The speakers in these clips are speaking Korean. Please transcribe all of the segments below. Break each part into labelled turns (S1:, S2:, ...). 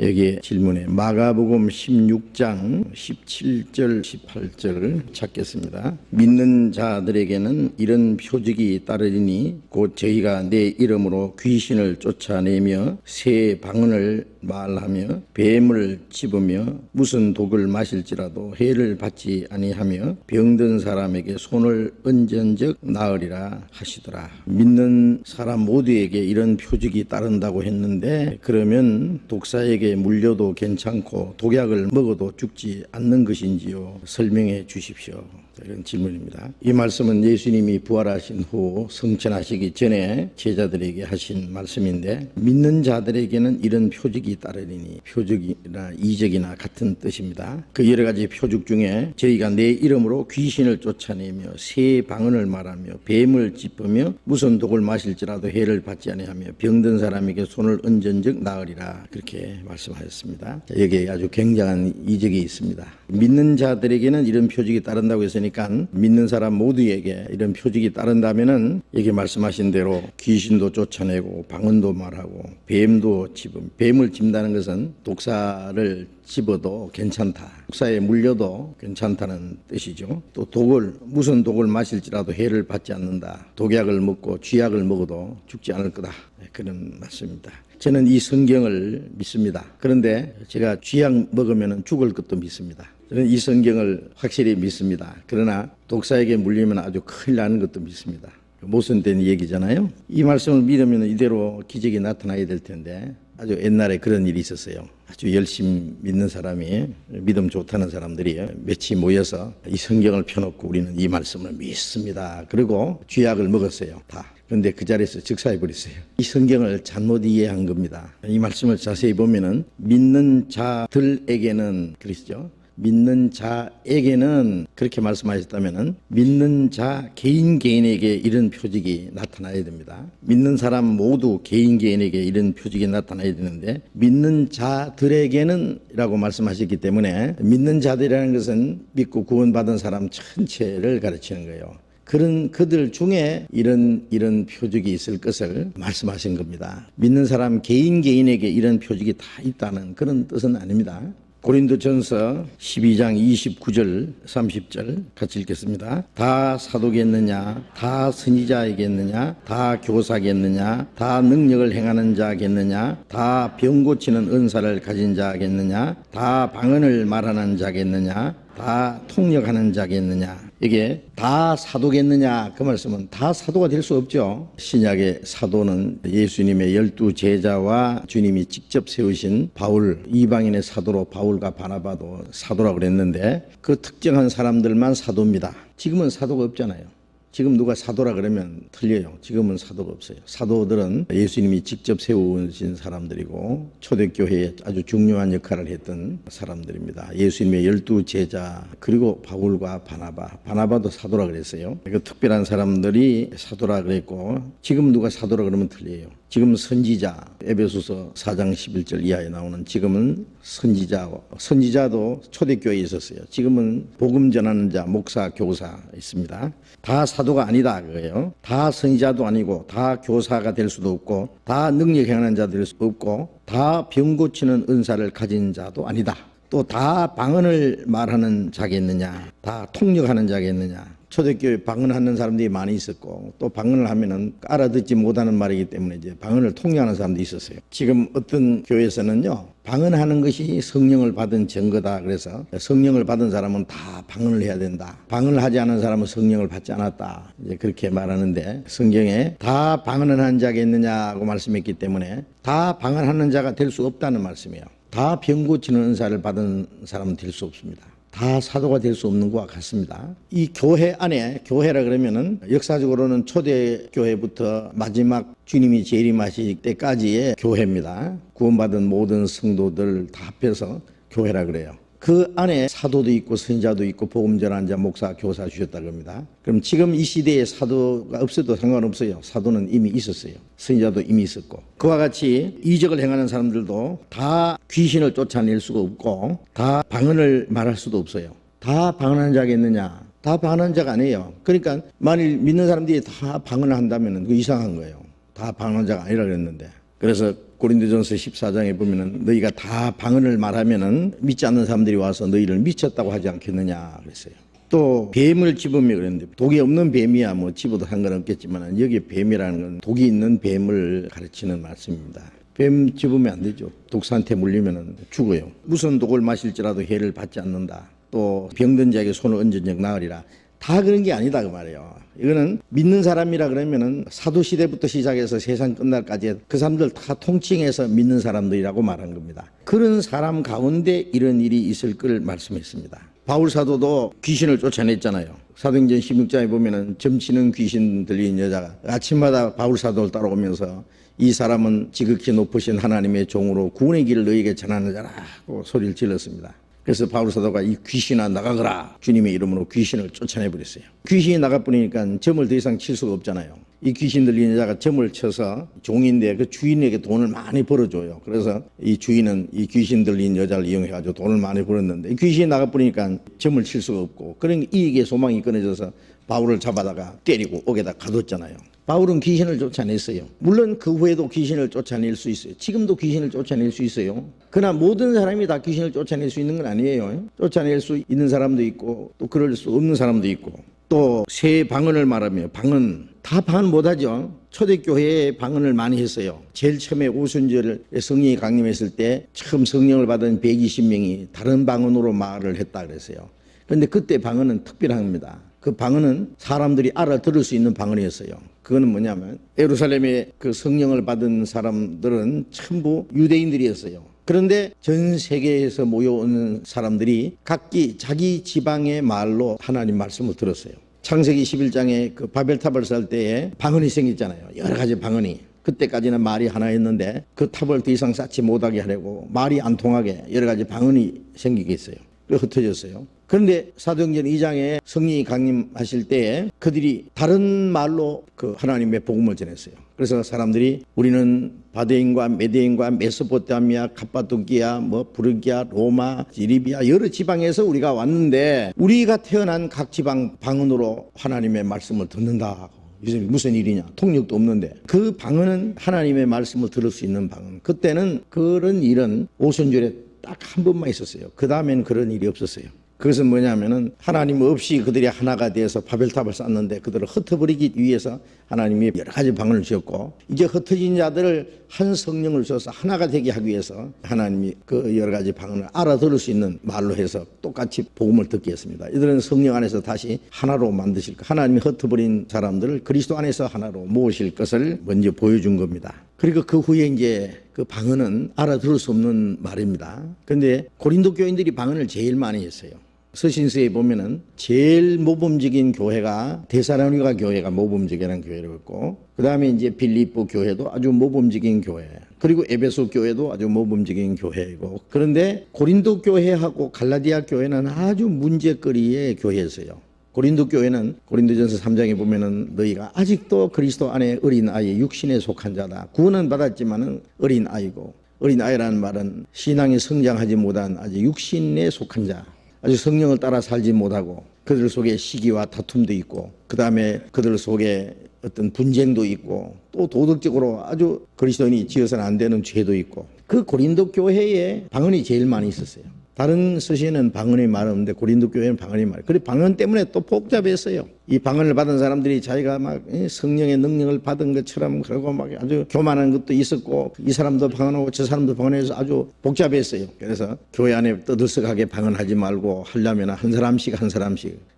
S1: 여기 질문에 마가복음 16장 17절 18절을 찾겠습니다. 믿는 자들에게는 이런 표적이 따르리니 곧 저희가 내 이름으로 귀신을 쫓아내며 새 방언을 말하며 뱀을 집으며 무슨 독을 마실지라도 해를 받지 아니하며 병든 사람에게 손을 얹은즉 나으리라 하시더라. 믿는 사람 모두에게 이런 표적이 따른다고 했는데, 그러면 독사에게 물려도 괜찮고 독약을 먹어도 죽지 않는 것인지요? 설명해 주십시오. 이런 질문입니다. 이 말씀은 예수님이 부활하신 후 성천하시기 전에 제자들에게 하신 말씀인데, 믿는 자들에게는 이런 표적이 따르리니, 표적이나 이적이나 같은 뜻입니다. 그 여러 가지 표적 중에 저희가 내 이름으로 귀신을 쫓아내며 새 방언을 말하며 뱀을 짚으며 무슨 독을 마실지라도 해를 받지 아니하며 병든 사람에게 손을 얹은즉 나으리라, 그렇게 말씀하셨습니다. 여기에 아주 굉장한 이적이 있습니다. 믿는 자들에게는 이런 표적이 따른다고 했으니까 믿는 사람 모두에게 이런 표적이 따른다면은 여기 말씀하신 대로 귀신도 쫓아내고 방언도 말하고 뱀도 집음, 뱀을 집다는 것은 독사를 집어도 괜찮다, 독사에 물려도 괜찮다는 뜻이죠. 또 독을, 무슨 독을 마실지라도 해를 받지 않는다, 독약을 먹고 쥐약을 먹어도 죽지 않을 거다, 그런 말씀입니다. 저는 이 성경을 믿습니다. 그런데 제가 쥐약 먹으면 죽을 것도 믿습니다. 저는 이 성경을 확실히 믿습니다. 그러나 독사에게 물리면 아주 큰일 나는 것도 믿습니다. 모순된 얘기잖아요. 이 말씀을 믿으면 이대로 기적이 나타나야 될 텐데, 아주 옛날에 그런 일이 있었어요. 아주 열심히 믿는 사람이, 믿음 좋다는 사람들이 몇이 모여서 이 성경을 펴놓고 우리는 이 말씀을 믿습니다, 그리고 쥐약을 먹었어요, 다. 그런데 그 자리에서 즉사해버렸어요. 이 성경을 잘못 이해한 겁니다. 이 말씀을 자세히 보면은 믿는 자들에게는 그러시죠. 믿는 자에게는 그렇게 말씀하셨다면은 믿는 자 개인에게 이런 표적이 나타나야 됩니다. 믿는 사람 모두 개인에게 이런 표적이 나타나야 되는데, 믿는 자들에게는 라고 말씀하셨기 때문에 믿는 자들이라는 것은 믿고 구원받은 사람 전체를 가르치는 거예요. 그런 그들 중에 이런 표적이 있을 것을 말씀하신 겁니다. 믿는 사람 개인에게 이런 표적이 다 있다는 그런 뜻은 아닙니다. 고린도전서 12장 29절 30절 같이 읽겠습니다. 다 사도겠느냐, 다 선지자이겠느냐, 다 교사겠느냐, 다 능력을 행하는 자겠느냐, 다 병 고치는 은사를 가진 자겠느냐, 다 방언을 말하는 자겠느냐, 다 통역하는 자겠느냐. 이게 다 사도겠느냐, 그 말씀은 다 사도가 될 수 없죠. 신약의 사도는 예수님의 12 제자와 주님이 직접 세우신 바울, 이방인의 사도로 바울과 바나바도 사도라고 그랬는데, 그 특정한 사람들만 사도입니다. 지금은 사도가 없잖아요. 지금 누가 사도라 그러면 틀려요. 지금은 사도가 없어요. 사도들은 예수님이 직접 세우신 사람들이고 초대교회에 아주 중요한 역할을 했던 사람들입니다. 예수님의 12 제자, 그리고 바울과 바나바도 사도라 그랬어요. 그 특별한 사람들이 사도라 그랬고, 지금 누가 사도라 그러면 틀려요. 지금 선지자, 에베소서 4장 11절 이하에 나오는 지금은 선지자도 초대교회에 있었어요. 지금은 복음 전하는 자, 목사, 교사 있습니다. 다 사도가 아니다 그거예요. 다 선지자도 아니고, 다 교사가 될 수도 없고, 다 능력 행하는 자 될 수도 없고, 다 병 고치는 은사를 가진 자도 아니다. 또 다 방언을 말하는 자겠느냐, 다 통역하는 자겠느냐. 초대교회 방언하는 사람들이 많이 있었고, 또 방언을 하면은 알아듣지 못하는 말이기 때문에 이제 방언을 통역하는 사람도 있었어요. 지금 어떤 교회에서는요, 방언하는 것이 성령을 받은 증거다. 그래서 성령을 받은 사람은 다 방언을 해야 된다. 방언을 하지 않은 사람은 성령을 받지 않았다. 이제 그렇게 말하는데, 성경에 다 방언을 하는 자겠느냐고 말씀했기 때문에 다 방언하는 자가 될 수 없다는 말씀이에요. 다 병 고치는 은사를 받은 사람은 될 수 없습니다. 다 사도가 될 수 없는 것과 같습니다. 이 교회 안에, 교회라 그러면은 역사적으로는 초대교회부터 마지막 주님이 재림하실 때까지의 교회입니다. 구원받은 모든 성도들 다 합해서 교회라 그래요. 그 안에 사도도 있고 선지자도 있고 복음 전하는 자, 목사, 교사 주셨다고 합니다. 그럼 지금 이 시대에 사도가 없어도 상관없어요. 사도는 이미 있었어요. 선지자도 이미 있었고, 그와 같이 이적을 행하는 사람들도 다 귀신을 쫓아낼 수가 없고, 다 방언을 말할 수도 없어요. 다 방언하는 자겠느냐? 다 방언하는 자가 아니에요. 그러니까 만일 믿는 사람들이 다 방언을 한다면 그 이상한 거예요. 다 방언하는 자가 아니라 그랬는데. 그래서 고린도전서 14장에 보면은 너희가 다 방언을 말하면은 믿지 않는 사람들이 와서 너희를 미쳤다고 하지 않겠느냐 그랬어요. 또 뱀을 집으며 그랬는데 독이 없는 뱀이야 뭐 집어도 상관없겠지만 여기 뱀이라는 건 독이 있는 뱀을 가르치는 말씀입니다. 뱀 집으면 안 되죠. 독사한테 물리면 죽어요. 무슨 독을 마실지라도 해를 받지 않는다. 또 병든 자에게 손을 얹은 적 나으리라. 다 그런 게 아니다 그 말이에요. 이거는 믿는 사람이라 그러면은 사도시대부터 시작해서 세상 끝날까지 그 사람들 다 통칭해서 믿는 사람들이라고 말한 겁니다. 그런 사람 가운데 이런 일이 있을 걸 말씀했습니다. 바울 사도도 귀신을 쫓아냈잖아요. 사도행전 16장에 보면은 점치는 귀신 들린 여자가 아침마다 바울 사도를 따라오면서 이 사람은 지극히 높으신 하나님의 종으로 구원의 길을 너희에게 전하는 자라고 소리를 질렀습니다. 그래서 바울 사도가 이 귀신아 나가거라 주님의 이름으로 귀신을 쫓아내버렸어요. 귀신이 나가버리니까 점을 더 이상 칠 수가 없잖아요. 이 귀신 들린 여자가 점을 쳐서 종인데 그 주인에게 돈을 많이 벌어줘요. 그래서 이 주인은 이 귀신 들린 여자를 이용해가지고 돈을 많이 벌었는데 이 귀신이 나가버리니까 점을 칠 수가 없고 그런 이익의 소망이 끊어져서 바울을 잡아다가 때리고 옥에다 가뒀잖아요. 바울은 귀신을 쫓아냈어요. 물론 그 후에도 귀신을 쫓아낼 수 있어요. 지금도 귀신을 쫓아낼 수 있어요. 그러나 모든 사람이 다 귀신을 쫓아낼 수 있는 건 아니에요. 쫓아낼 수 있는 사람도 있고 또 그럴 수 없는 사람도 있고 또 새 방언을 말하며 방언 다 방언 못하죠. 초대교회에 방언을 많이 했어요. 제일 처음에 오순절 성령이 강림했을 때 처음 성령을 받은 120명이 다른 방언으로 말을 했다 그랬어요. 그런데 그때 방언은 특별한 겁니다. 그 방언은 사람들이 알아들을 수 있는 방언이었어요. 그거는 뭐냐면 예루살렘에 그 성령을 받은 사람들은 전부 유대인들이었어요. 그런데 전 세계에서 모여오는 사람들이 각기 자기 지방의 말로 하나님 말씀을 들었어요. 창세기 11장에 그 바벨탑을 살 때에 방언이 생겼잖아요. 여러 가지 방언이. 그때까지는 말이 하나였는데 그 탑을 더 이상 쌓지 못하게 하려고 말이 안 통하게 여러 가지 방언이 생기게 했어요. 흩어졌어요. 그런데 사도행전 2장에 성령이 강림하실 때에 그들이 다른 말로 그 하나님의 복음을 전했어요. 그래서 사람들이 우리는 바데인과 메데인과 메소포타미아, 갑바도기아, 부르기아, 로마, 리비아 여러 지방에서 우리가 왔는데 우리가 태어난 각 지방 방언으로 하나님의 말씀을 듣는다. 이게 무슨 일이냐? 통역도 없는데 그 방언은 하나님의 말씀을 들을 수 있는 방언. 그때는 그런 일은 오순절에 딱 한 번만 있었어요. 그 다음에는 그런 일이 없었어요. 그것은 뭐냐면은 하나님 없이 그들이 하나가 되어서 바벨탑을 쌓는데 그들을 흩어버리기 위해서 하나님이 여러 가지 방언을 주었고 이제 흩어진 자들을 한 성령을 줘서 하나가 되게 하기 위해서 하나님이 그 여러 가지 방언을 알아들을 수 있는 말로 해서 똑같이 복음을 듣게 했습니다. 이들은 성령 안에서 다시 하나로 만드실 것, 하나님이 흩어버린 사람들을 그리스도 안에서 하나로 모으실 것을 먼저 보여준 겁니다. 그리고 그 후에 이제 그 방언은 알아들을 수 없는 말입니다. 그런데 고린도 교인들이 방언을 제일 많이 했어요. 서신서에 보면은 제일 모범적인 교회가 데살로니가 교회가 모범적이라는 교회라고 했고 그 다음에 이제 빌립보 교회도 아주 모범적인 교회 그리고 에베소 교회도 아주 모범적인 교회이고 그런데 고린도 교회하고 갈라디아 교회는 아주 문제거리의 교회였어요. 고린도 교회는 고린도전서 3장에 보면은 너희가 아직도 그리스도 안에 어린 아이 육신에 속한 자다. 구원은 받았지만은 어린 아이고 어린 아이라는 말은 신앙이 성장하지 못한 아직 육신에 속한 자. 아주 성령을 따라 살지 못하고 그들 속에 시기와 다툼도 있고 그 다음에 그들 속에 어떤 분쟁도 있고 또 도덕적으로 아주 그리스도인이 지어서는 안 되는 죄도 있고 그 고린도 교회에 방언이 제일 많이 있었어요. 다른 서신은 방언이 많았는데 고린도 교회는 방언이 많아요. 그래 방언 때문에 또 복잡했어요. 이 방언을 받은 사람들이 자기가 막 성령의 능력을 받은 것처럼 그러고 막 아주 교만한 것도 있었고 이 사람도 방언하고 저 사람도 방언해서 아주 복잡했어요. 그래서 교회 안에 떠들썩하게 방언하지 말고 하려면 한 사람씩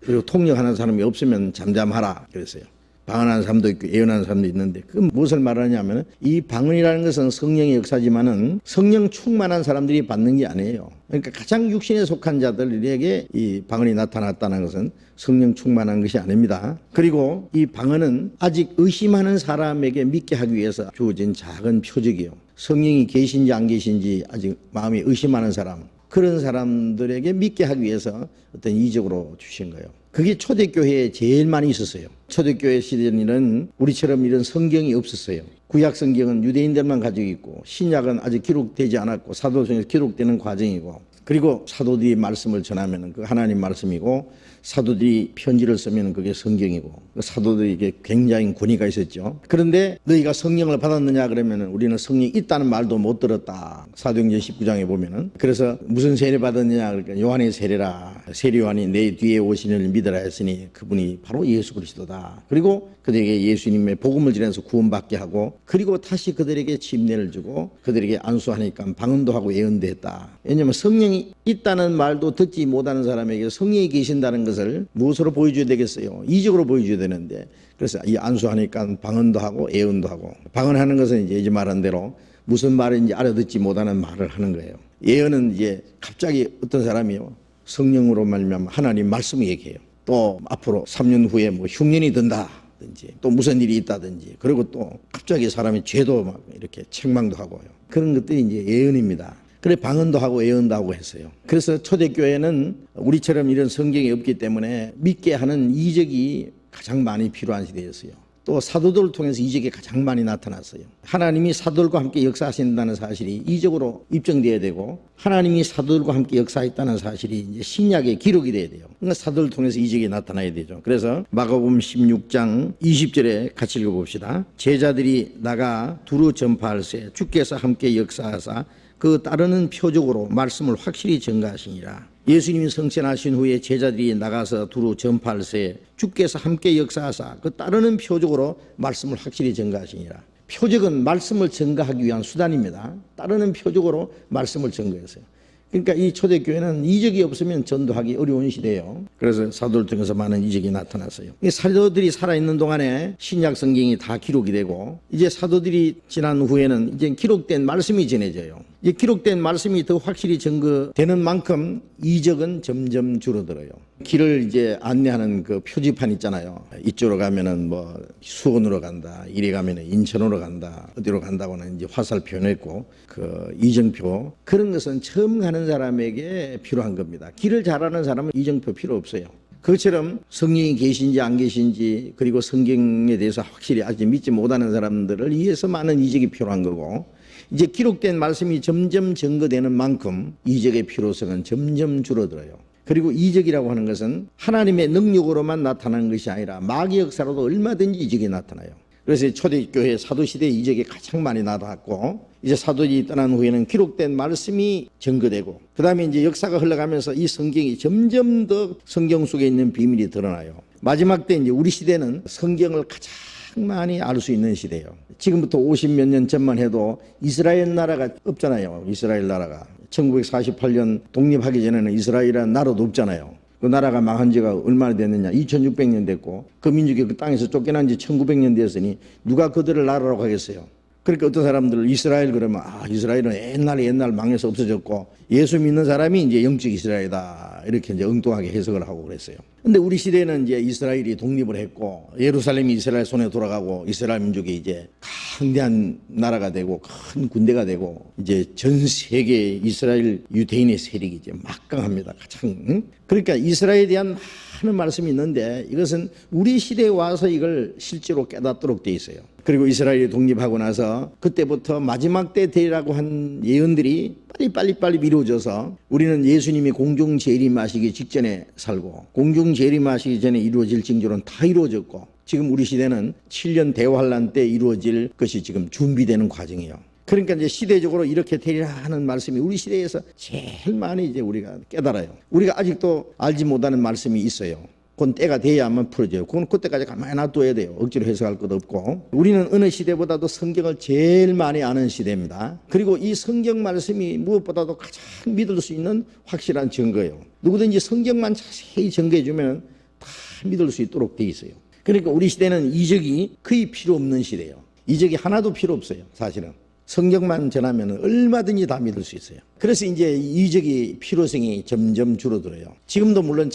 S1: 그리고 통역하는 사람이 없으면 잠잠하라 그랬어요. 방언하는 사람도 있고 예언하는 사람도 있는데 그 무엇을 말하냐면 이 방언이라는 것은 성령의 역사지만은 성령 충만한 사람들이 받는 게 아니에요. 그러니까 가장 육신에 속한 자들에게 이 방언이 나타났다는 것은 성령 충만한 것이 아닙니다. 그리고 이 방언은 아직 의심하는 사람에게 믿게 하기 위해서 주어진 작은 표적이에요. 성령이 계신지 안 계신지 아직 마음이 의심하는 사람 그런 사람들에게 믿게 하기 위해서 어떤 이적으로 주신 거예요. 그게 초대교회에 제일 많이 있었어요. 초대교회 시대에는 우리처럼 이런 성경이 없었어요. 구약 성경은 유대인들만 가지고 있고 신약은 아직 기록되지 않았고 사도전에서 기록되는 과정이고 그리고 사도들이 말씀을 전하면 그 하나님 말씀이고 사도들이 편지를 쓰면 그게 성경이고 사도들에게 굉장히 권위가 있었죠. 그런데 너희가 성령을 받았느냐 그러면 우리는 성령이 있다는 말도 못 들었다. 사도행전 19장에 보면은. 그래서 무슨 세례 받았느냐 그러니까 요한의 세례라. 세례 요한이 내 뒤에 오시는 믿으라 했으니 그분이 바로 예수 그리스도다. 그리고 그들에게 예수님의 복음을 전해서 구원받게 하고 그리고 다시 그들에게 침례를 주고 그들에게 안수하니까 방언도 하고 예언도 했다. 왜냐하면 성령이 있다는 말도 듣지 못하는 사람에게 성령이 계신다는 것을 무엇으로 보여줘야 되겠어요? 이적으로 보여줘야 되는데 그래서 이 안수하니까 방언도 하고 예언도 하고 방언하는 것은 이제 말한 대로 무슨 말인지 알아듣지 못하는 말을 하는 거예요. 예언은 이제 갑자기 어떤 사람이요 성령으로 말미암아 하나님 말씀을 얘기해요. 또 앞으로 3년 후에 뭐 흉년이 든다든지 또 무슨 일이 있다든지 그리고 또 갑자기 사람이 죄도 막 이렇게 책망도 하고요. 그런 것들이 이제 예언입니다. 그래 방언도 하고 예언도 하고 했어요. 그래서 초대교회는 우리처럼 이런 성경이 없기 때문에 믿게 하는 이적이 가장 많이 필요한 시대였어요. 또 사도들을 통해서 이적이 가장 많이 나타났어요. 하나님이 사도들과 함께 역사하신다는 사실이 이적으로 입증돼야 되고 하나님이 사도들과 함께 역사했다는 사실이 이제 신약의 기록이 돼야 돼요. 그러니까 사도를 통해서 이적이 나타나야 되죠. 그래서 마가복음 16장 20절에 같이 읽어봅시다. 제자들이 나가 두루 전파할세 주께서 함께 역사하사 그 따르는 표적으로 말씀을 확실히 전가하시니라. 예수님이 성천하신 후에 제자들이 나가서 두루 전파할세 주께서 함께 역사하사 그 따르는 표적으로 말씀을 확실히 전가하시니라. 표적은 말씀을 전가하기 위한 수단입니다. 따르는 표적으로 말씀을 전가했어요. 그러니까 이 초대교회는 이적이 없으면 전도하기 어려운 시대예요. 그래서 사도를 통해서 많은 이적이 나타났어요. 이 사도들이 살아있는 동안에 신약 성경이 다 기록이 되고 이제 사도들이 지난 후에는 이제 기록된 말씀이 전해져요. 이제 기록된 말씀이 더 확실히 증거되는 만큼 이적은 점점 줄어들어요. 길을 이제 안내하는 그 표지판 있잖아요. 이쪽으로 가면은 뭐 수원으로 간다. 이리 가면은 인천으로 간다. 어디로 간다고는 이제 화살표 냈고 그 이정표 그런 것은 처음 가는 사람에게 필요한 겁니다. 길을 잘 아는 사람은 이정표 필요 없어요. 그것처럼 성령이 계신지 안 계신지 그리고 성경에 대해서 확실히 아직 믿지 못하는 사람들을 위해서 많은 이적이 필요한 거고 이제 기록된 말씀이 점점 증거되는 만큼 이적의 필요성은 점점 줄어들어요. 그리고 이적이라고 하는 것은 하나님의 능력으로만 나타나는 것이 아니라 마귀 역사로도 얼마든지 이적이 나타나요. 그래서 초대교회 사도시대에 이적이 가장 많이 나타났고 이제 사도들이 떠난 후에는 기록된 말씀이 증거되고 그 다음에 이제 역사가 흘러가면서 이 성경이 점점 더 성경 속에 있는 비밀이 드러나요. 마지막 때 이제 우리 시대는 성경을 가장 많이 알 수 있는 시대예요. 지금부터 50몇 년 전만 해도 이스라엘 나라가 없잖아요. 이스라엘 나라가 1948년 독립하기 전에는 이스라엘이라는 나라도 없잖아요. 그 나라가 망한 지가 얼마나 됐느냐 2600년 됐고 그 민족이 그 땅에서 쫓겨난 지 1900년 됐으니 누가 그들을 나라라고 하겠어요. 그러니까 어떤 사람들 이스라엘 그러면 이스라엘은 옛날 망해서 없어졌고 예수 믿는 사람이 이제 영적 이스라엘이다 이렇게 이제 엉뚱하게 해석을 하고 그랬어요. 근데 우리 시대에는 이제 이스라엘이 독립을 했고 예루살렘이 이스라엘 손에 돌아가고 이스라엘 민족이 이제 강대한 나라가 되고 큰 군대가 되고 이제 전 세계 이스라엘 유대인의 세력이 이제 막강합니다. 가장 그러니까 이스라엘에 대한 많은 말씀이 있는데 이것은 우리 시대에 와서 이걸 실제로 깨닫도록 돼 있어요. 그리고 이스라엘이 독립하고 나서 그때부터 마지막 때 되리라고 한 예언들이 빨리 이루어져서 우리는 예수님이 공중 재림하시기 직전에 살고 공중 재림하시기 전에 이루어질 징조는 다 이루어졌고 지금 우리 시대는 7년 대환란 때 이루어질 것이 지금 준비되는 과정이에요. 그러니까 이제 시대적으로 이렇게 되리라 하는 말씀이 우리 시대에서 제일 많이 이제 우리가 깨달아요. 우리가 아직도 알지 못하는 말씀이 있어요. 그건 때가 돼야만 풀어져요. 그건 그때까지 가만히 놔둬야 돼요. 억지로 해석할 것도 없고. 우리는 어느 시대보다도 성경을 제일 많이 아는 시대입니다. 그리고 이 성경 말씀이 무엇보다도 가장 믿을 수 있는 확실한 증거예요. 누구든지 성경만 자세히 증거해 주면 다 믿을 수 있도록 돼 있어요. 그러니까 우리 시대는 이적이 거의 필요 없는 시대예요. 이적이 하나도 필요 없어요. 사실은. 성경만 전하면 얼마든지 다 믿을 수 있어요. 그래서 이제 이적이 필요성이 점점 줄어들어요. 지금도 물론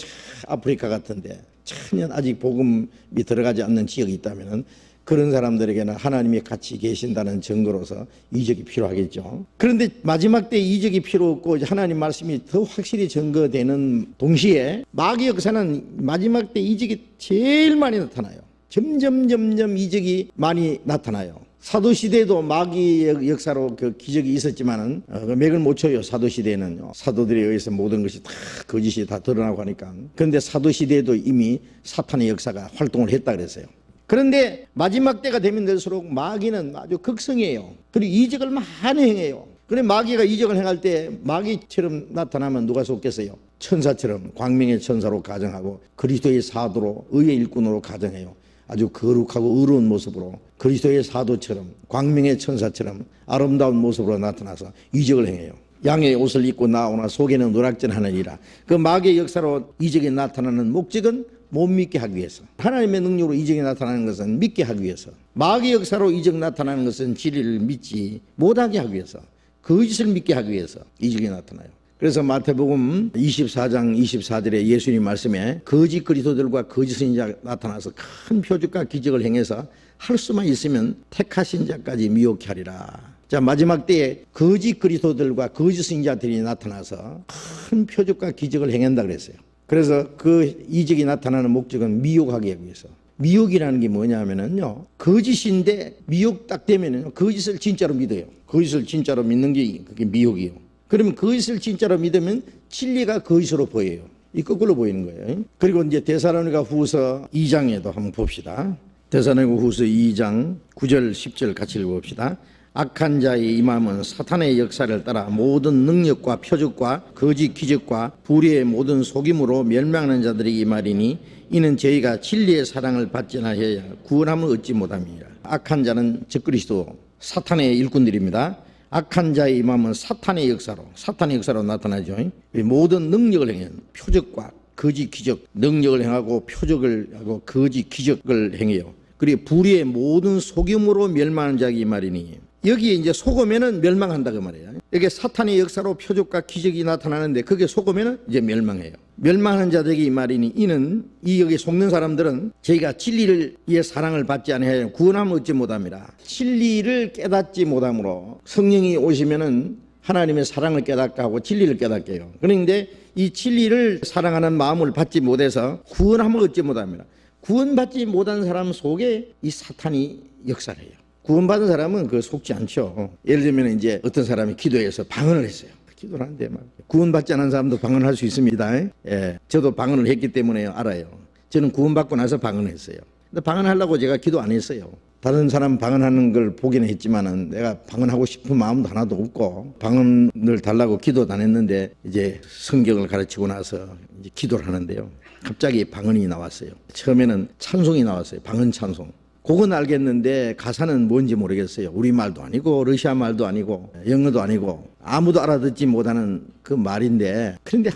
S1: 아프리카 같은데 전혀 아직 복음이 들어가지 않는 지역이 있다면 그런 사람들에게는 하나님이 같이 계신다는 증거로서 이적이 필요하겠죠. 그런데 마지막 때 이적이 필요 없고 하나님 말씀이 더 확실히 증거되는 동시에 마귀 역사는 마지막 때 이적이 제일 많이 나타나요. 점점 이적이 많이 나타나요. 사도시대에도 마귀의 역사로 그 기적이 있었지만은 그 맥을 못 쳐요. 사도시대에는요. 사도들에 의해서 모든 것이 다 거짓이 다 드러나고 하니까. 그런데 사도시대에도 이미 사탄의 역사가 활동을 했다 그랬어요. 그런데 마지막 때가 되면 될수록 마귀는 아주 극성이에요. 그리고 이적을 많이 행해요. 그래 마귀가 이적을 행할 때 마귀처럼 나타나면 누가 속겠어요? 천사처럼 광명의 천사로 가정하고 그리스도의 사도로 의의 일꾼으로 가정해요. 아주 거룩하고 의로운 모습으로 그리스도의 사도처럼 광명의 천사처럼 아름다운 모습으로 나타나서 이적을 행해요. 양의 옷을 입고 나오나 속에는 노략전하느니라. 그 마귀의 역사로 이적이 나타나는 목적은 못 믿게 하기 위해서. 하나님의 능력으로 이적이 나타나는 것은 믿게 하기 위해서. 마귀의 역사로 이적 나타나는 것은 진리를 믿지 못하게 하기 위해서. 거짓을 믿게 하기 위해서 이적이 나타나요. 그래서 마태복음 24장 24절에 예수님 말씀에 거짓 그리스도들과 거짓 선지자가 나타나서 큰 표적과 기적을 행해서 할 수만 있으면 택하신 자까지 미혹케 하리라. 자, 마지막 때에 거짓 그리스도들과 거짓 선지자들이 나타나서 큰 표적과 기적을 행한다 그랬어요. 그래서 그 이적이 나타나는 목적은 미혹하기 위해서. 미혹이라는 게 뭐냐면요, 거짓인데 미혹 딱 되면은 거짓을 진짜로 믿어요. 거짓을 진짜로 믿는 게 그게 미혹이에요. 그러면 거짓을 진짜로 믿으면 진리가 거짓으로 보여요. 이 거꾸로 보이는 거예요. 그리고 이제 데살로니가 후서 2장에도 한번 봅시다. 데살로니가 후서 2장 9절 10절 같이 읽어봅시다. 악한 자의 임함은 사탄의 역사를 따라 모든 능력과 표적과 거짓 기적과 불의의 모든 속임으로 멸망하는 자들이 이 말이니 이는 저희가 진리의 사랑을 받지 아니하여 구원함을 얻지 못함이니라. 악한 자는 적그리스도 사탄의 일꾼들입니다. 악한 자의 임함은 사탄의 역사로 나타나죠. 모든 능력을 행해요. 표적과 거짓 기적, 능력을 행하고 표적을 하고 거짓 기적을 행해요. 그리고 불의의 모든 속임으로 멸망하는 자가 이 말이니, 여기에 이제 속으면은 멸망한다 그 말이에요. 이게 사탄의 역사로 표적과 기적이 나타나는데 그게 속으면은 이제 멸망해요. 멸망하는 자들에게 이 말이니 이는 이 여기 속는 사람들은 저희가 진리를 위해 사랑을 받지 아니하여 구원함을 얻지 못함이라. 진리를 깨닫지 못함으로 성령이 오시면은 하나님의 사랑을 깨닫게 하고 진리를 깨닫게 해요. 그런데 이 진리를 사랑하는 마음을 받지 못해서 구원함을 얻지 못합니다. 구원받지 못한 사람 속에 이 사탄이 역사를 해요. 구원받은 사람은 그 속지 않죠. 예를 들면 이제 어떤 사람이 기도해서 방언을 했어요. 기도를 하는데 막 구원받지 않은 사람도 방언할 수 있습니다. 예, 저도 방언을 했기 때문에 알아요. 저는 구원받고 나서 방언했어요. 근데 방언하려고 제가 기도 안 했어요. 다른 사람 방언하는 걸 보기는 했지만은 내가 방언하고 싶은 마음도 하나도 없고 방언을 달라고 기도도 안 했는데 이제 성경을 가르치고 나서 이제 기도를 하는데요. 갑자기 방언이 나왔어요. 처음에는 찬송이 나왔어요. 방언 찬송. 그건 알겠는데 가사는 뭔지 모르겠어요. 우리말도 아니고 러시아 말도 아니고 영어도 아니고 아무도 알아듣지 못하는 그 말인데, 그런데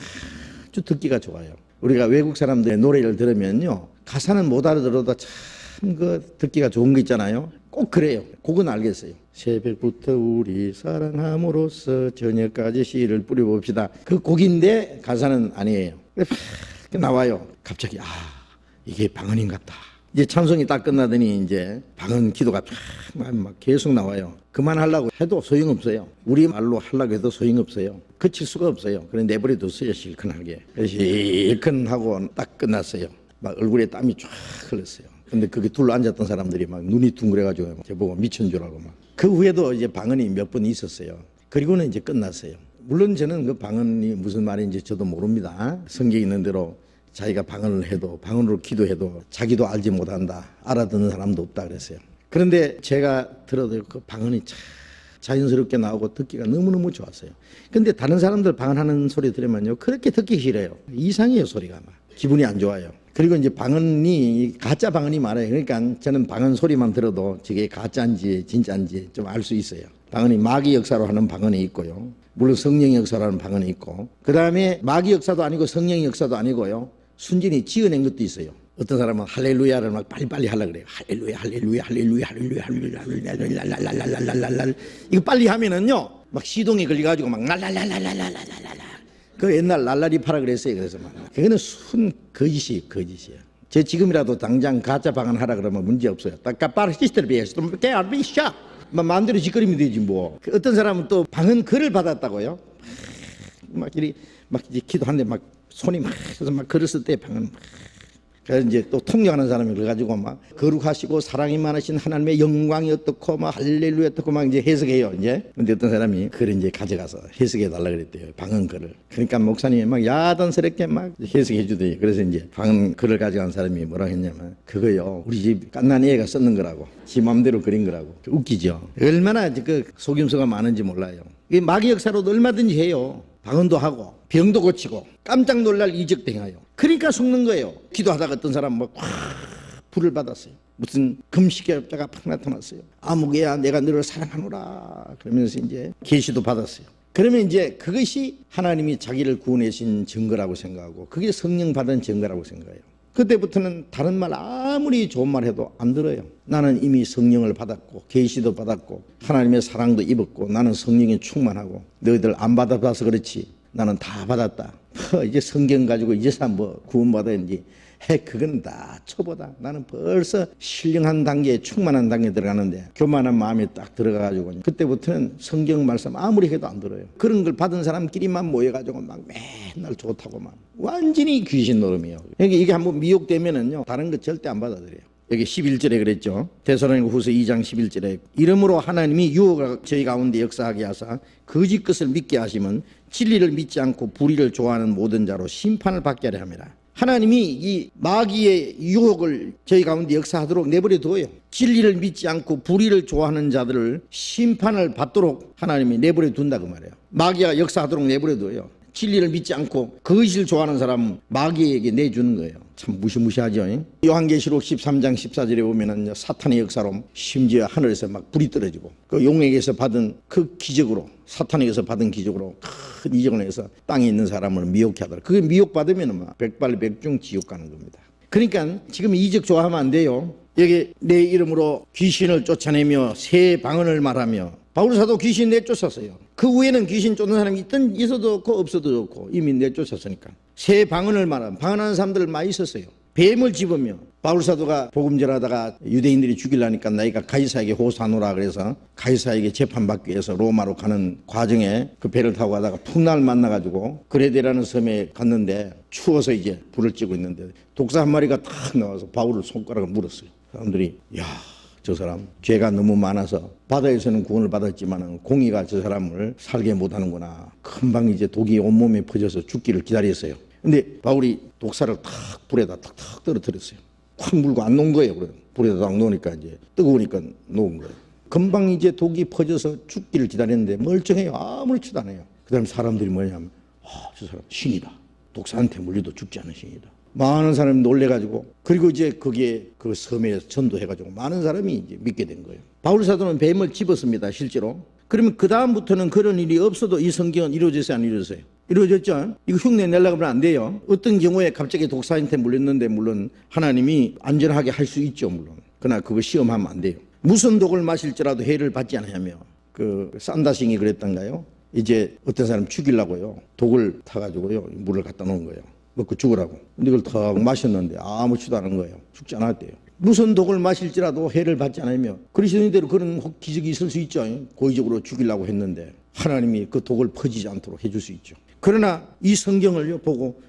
S1: 아주 듣기가 좋아요. 우리가 외국 사람들의 노래를 들으면요, 가사는 못 알아들어도 참 그 듣기가 좋은 거 있잖아요. 꼭 그래요. 그건 알겠어요. 새벽부터 우리 사랑함으로써 저녁까지 씨를 뿌려봅시다. 그 곡인데 가사는 아니에요. 나와요. 갑자기 이게 방언인갑다. 이제 찬송이 딱 끝나더니 이제 방언 기도가 막 계속 나와요. 그만하려고 해도 소용없어요. 우리말로 하려고 해도 소용없어요. 그칠 수가 없어요. 그래 내버려뒀어요. 실컷하게. 실컷하고 딱 끝났어요. 막 얼굴에 땀이 쫙 흘렀어요. 근데 거기 둘러 앉았던 사람들이 막 눈이 둥그래가지고 저보고 미친 줄 알고 막. 그 후에도 이제 방언이 몇 번 있었어요. 그리고는 이제 끝났어요. 물론 저는 그 방언이 무슨 말인지 저도 모릅니다. 성경에 있는 대로 자기가 방언을 해도, 방언으로 기도해도 자기도 알지 못한다, 알아듣는 사람도 없다 그랬어요. 그런데 제가 들어도 그 방언이 참 자연스럽게 나오고 듣기가 너무너무 좋았어요. 근데 다른 사람들 방언하는 소리 들으면요, 그렇게 듣기 싫어요. 이상해요, 소리가 막. 기분이 안 좋아요. 그리고 이제 방언이 가짜 방언이 많아요. 그러니까 저는 방언 소리만 들어도 저게 가짜인지 진짜인지 좀 알 수 있어요. 방언이 마귀 역사로 하는 방언이 있고요. 물론 성령의 역사로 하는 방언이 있고, 그 다음에 마귀 역사도 아니고 성령의 역사도 아니고요, 순전히 지어낸 것도 있어요. 어떤 사람은 할렐루야를 막 빨리빨리 하려고 그래요. 할렐루야, 할렐루야, 할렐루야, 할렐루야, 할렐루야, 할렐루야, 랄랄랄랄랄랄랄랄. 이거 빨리 하면은요, 막 시동이 걸려가지고 막 랄랄랄랄랄랄랄랄랄. 그 옛날 랄라리파라 그랬어요. 그래서 막. 그거는 순 거짓이에요. 제 지금이라도 당장 가짜 방언 하라 그러면 문제 없어요. 딱까빠르 시스터를 비해서 좀 깨알비샤. 막 마음대로 짓거리면 되지 뭐. 어떤 사람은 또 방언 글을 받았다고요. 막 이제 기도하는데 막 손이 막 해서 막 걸었을 때 방언 막 그래서 이제 또 통역하는 사람이 그래가지고 막 거룩하시고 사랑이 많으신 하나님의 영광이 어떻고 막 할렐루야 어떻고 막 이제 해석해요. 이제 근데 어떤 사람이 글을 이제 가져가서 해석해 달라 그랬대요. 방언 글을. 그러니까 목사님이 막 야단스럽게 막 해석해 주더니 그래서 이제 방언 글을 가져간 사람이 뭐라 했냐면 그거요 우리 집 갓난이 애가 썼는 거라고 지 마음대로 그린 거라고. 웃기죠. 얼마나 그 속임수가 많은지 몰라요. 이 마귀 역사로도 얼마든지 해요. 방언도 하고 병도 고치고 깜짝 놀랄 이적도 행하여. 그러니까 속는 거예요. 기도하다가 어떤 사람 막 불을 받았어요. 무슨 금식업자가 팍 나타났어요. 아무개야 내가 너를 사랑하노라 그러면서 이제 계시도 받았어요. 그러면 이제 그것이 하나님이 자기를 구원하신 증거라고 생각하고 그게 성령 받은 증거라고 생각해요. 그때부터는 다른 말 아무리 좋은 말 해도 안 들어요. 나는 이미 성령을 받았고 계시도 받았고 하나님의 사랑도 입었고 나는 성령이 충만하고 너희들 안 받아봐서 그렇지 나는 다 받았다. 이제 성경 가지고 이제서 뭐 구원받았는지 그건 다 초보다. 나는 벌써 신령한 단계에 충만한 단계에 들어가는데 교만한 마음이 딱 들어가가지고 그때부터는 성경 말씀 아무리 해도 안 들어요. 그런 걸 받은 사람끼리만 모여가지고 막 맨날 좋다고 막 완전히 귀신 노름이에요. 이게 한번 미혹되면은요 다른 거 절대 안 받아들여요. 여기 11절에 그랬죠. 데살로니가 후서 2장 11절에 이러므로 하나님이 유혹을 저희 가운데 역사하게 하사 거짓 것을 믿게 하시면 진리를 믿지 않고 불의를 좋아하는 모든 자로 심판을 받게 하려 합니다. 하나님이 이 마귀의 유혹을 저희 가운데 역사하도록 내버려 둬요. 진리를 믿지 않고 불의를 좋아하는 자들을 심판을 받도록 하나님이 내버려 둔다 그 말이에요. 마귀가 역사하도록 내버려 둬요. 진리를 믿지 않고 거짓을 좋아하는 사람 마귀에게 내주는 거예요. 참 무시무시하죠. 요한계시록 13장 14절에 보면은 사탄의 역사로 심지어 하늘에서 막 불이 떨어지고 그 용에게서 받은 그 기적으로 사탄에게서 받은 기적으로 큰 이적을 해서 땅에 있는 사람을 미혹해 하더라. 그게 미혹받으면 막 백발백중 지옥 가는 겁니다. 그러니까 지금 이적 좋아하면 안 돼요. 여기 내 이름으로 귀신을 쫓아내며 새 방언을 말하며 바울 사도 귀신 내쫓았어요. 그 후에는 귀신 쫓는 사람이 있어도 좋고 없어도 좋고 이미 내쫓았으니까. 새 방언을 말하면 방언하는 사람들 많이 있었어요. 뱀을 집으며 바울 사도가 복음전하다가 유대인들이 죽이려니까 나이가 가이사에게 호소하노라 그래서 가이사에게 재판받기 위해서 로마로 가는 과정에 그 배를 타고 가다가 푸날 만나가지고 그레데라는 섬에 갔는데 추워서 이제 불을 찌고 있는데 독사 한 마리가 탁 나와서 바울을 손가락을 물었어요. 사람들이 저 사람 죄가 너무 많아서 바다에서는 구원을 받았지만 공의가 저 사람을 살게 못하는구나. 금방 이제 독이 온몸에 퍼져서 죽기를 기다렸어요. 근데 바울이 독사를 탁 불에다 탁탁 떨어뜨렸어요. 확 물고 안 놓은 거예요. 그래. 불에다 딱 놓으니까 이제 뜨거우니까 놓은 거예요. 금방 이제 독이 퍼져서 죽기를 기다렸는데 멀쩡해요. 아무렇지도 않아요. 그 다음에 사람들이 뭐냐면 저 사람 신이다. 독사한테 물려도 죽지 않은 신이다. 많은 사람이 놀래가지고 그리고 이제 거기에 그 섬에 전도해가지고 많은 사람이 이제 믿게 된 거예요. 바울 사도는 뱀을 집었습니다. 실제로. 그러면 그 다음부터는 그런 일이 없어도 이 성경은 이루어졌어요, 안 이루어졌어요? 이루어졌죠. 이거 흉내 내려고 하면 안 돼요. 어떤 경우에 갑자기 독사한테 물렸는데 물론 하나님이 안전하게 할 수 있죠, 물론. 그러나 그거 시험하면 안 돼요. 무슨 독을 마실지라도 해를 받지 않으며 그 산다싱이 그랬던가요? 이제 어떤 사람 죽이려고요. 독을 타가지고요 물을 갖다 놓은 거예요. 먹고 죽으라고. 근데 이걸 턱 마셨는데 아무렇지도 않은 거예요. 죽지 않았대요. 무슨 독을 마실지라도 해를 받지 않으며 그리스도인대로 그런 기적이 있을 수 있죠. 고의적으로 죽이려고 했는데 하나님이 그 독을 퍼지지 않도록 해줄 수 있죠. 그러나 이 성경을 보고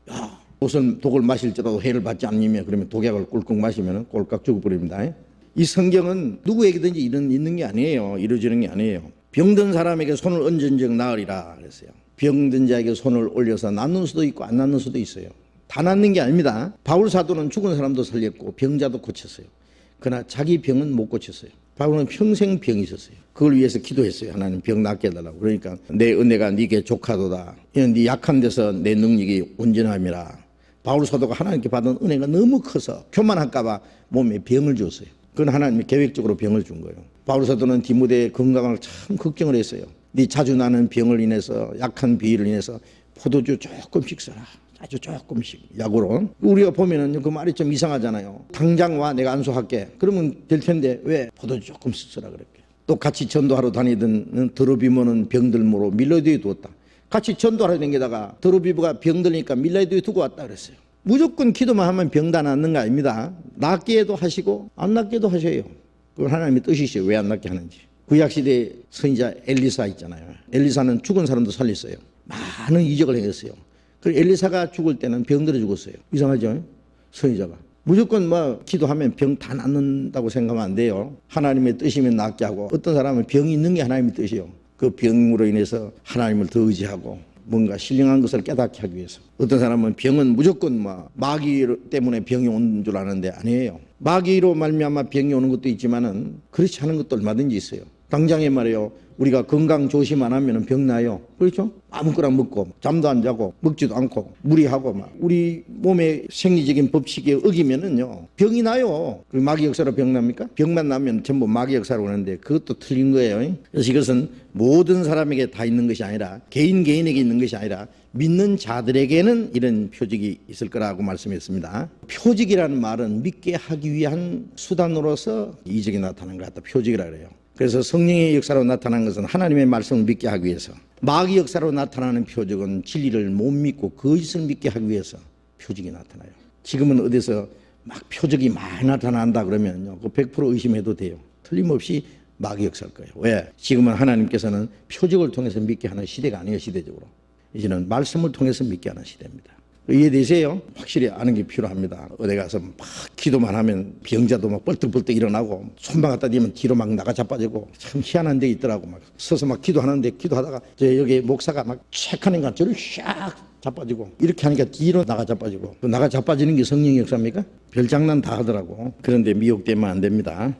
S1: 무슨 독을 마실지라도 해를 받지 않으며 그러면 독약을 꿀꺽 마시면 꼴깍 죽어버립니다. 이 성경은 누구에게든지 있는 게 아니에요. 이루어지는 게 아니에요. 병든 사람에게 손을 얹은 적 나으리라 그랬어요. 병든 자에게 손을 올려서 낫는 수도 있고 안 낫는 수도 있어요. 다 낫는 게 아닙니다. 바울 사도는 죽은 사람도 살렸고 병자도 고쳤어요. 그러나 자기 병은 못 고쳤어요. 바울은 평생 병이 있었어요. 그걸 위해서 기도했어요. 하나님 병 낫게 해달라고. 그러니까 내 은혜가 네게 족하도다. 네 약한 데서 내 능력이 온전함이라. 바울 사도가 하나님께 받은 은혜가 너무 커서 교만할까 봐 몸에 병을 줬어요. 그건 하나님이 계획적으로 병을 준 거예요. 바울 사도는 디모데의 건강을 참 걱정을 했어요. 네 자주 나는 병을 인해서 약한 비위를 인해서 포도주 조금씩 써라. 아주 조금씩 약으로. 우리가 보면은 그 말이 좀 이상하잖아요. 당장 와 내가 안수할게. 그러면 될 텐데 왜 포도주 조금 쓰라 그랬게. 또 같이 전도하러 다니던 드로비모는 병들므로 밀라도에 두었다. 같이 전도하러 다니다가 드로비모가 병들니까 밀라도에 두고 왔다 그랬어요. 무조건 기도만 하면 병 다 낫는 거 아닙니다. 낫게 해도 하시고 안 낫게 해도 하셔요. 그건 하나님의 뜻이시죠. 왜 안 낫게 하는지. 구약시대 선지자 엘리사 있잖아요. 엘리사는 죽은 사람도 살렸어요. 많은 이적을 행했어요. 그리고 엘리사가 죽을 때는 병들어 죽었어요. 이상하죠? 선지자가. 무조건 뭐 기도하면 병 다 낫는다고 생각하면 안 돼요. 하나님의 뜻이면 낫게 하고, 어떤 사람은 병이 있는 게 하나님의 뜻이요. 그 병으로 인해서 하나님을 더 의지하고 뭔가 신령한 것을 깨닫게 하기 위해서. 어떤 사람은 병은 무조건 뭐 마귀 때문에 병이 오는 줄 아는데 아니에요. 마귀로 말미암아 병이 오는 것도 있지만은 그렇지 않은 것도 얼마든지 있어요. 당장에 말이에요. 우리가 건강 조심 안 하면 병 나요. 그렇죠? 아무거나 먹고 잠도 안 자고 먹지도 않고 무리하고 막 우리 몸의 생리적인 법칙에 어기면은요 병이 나요. 그 마귀 역사로 병 납니까? 병만 나면 전부 마귀 역사로 오는데 그것도 틀린 거예요. 그래서 이것은 모든 사람에게 다 있는 것이 아니라 개인에게 있는 것이 아니라 믿는 자들에게는 이런 표적이 있을 거라고 말씀했습니다. 표적이라는 말은 믿게 하기 위한 수단으로서 이적이 나타나는 것 같다. 표적이라 그래요. 그래서 성령의 역사로 나타난 것은 하나님의 말씀을 믿게 하기 위해서, 마귀 역사로 나타나는 표적은 진리를 못 믿고 거짓을 믿게 하기 위해서 표적이 나타나요. 지금은 어디서 막 표적이 많이 나타난다 그러면요, 그 100% 의심해도 돼요. 틀림없이 마귀 역사일 거예요. 왜? 지금은 하나님께서는 표적을 통해서 믿게 하는 시대가 아니에요. 시대적으로 이제는 말씀을 통해서 믿게 하는 시대입니다. 이해되세요? 확실히 아는 게 필요합니다. 어디 가서 막 기도만 하면 병자도 막 뻘떡뻘떡 일어나고 손만 갖다 대면 뒤로 막 나가 자빠지고, 참 희한한 데 있더라고. 막 서서 막 기도하는데 기도하다가 여기 목사가 막 체크하니까 저를 샥 자빠지고, 이렇게 하니까 뒤로 나가 자빠지고. 나가 자빠지는 게 성령의 역사입니까? 별장난 다 하더라고. 그런데 미혹되면 안 됩니다.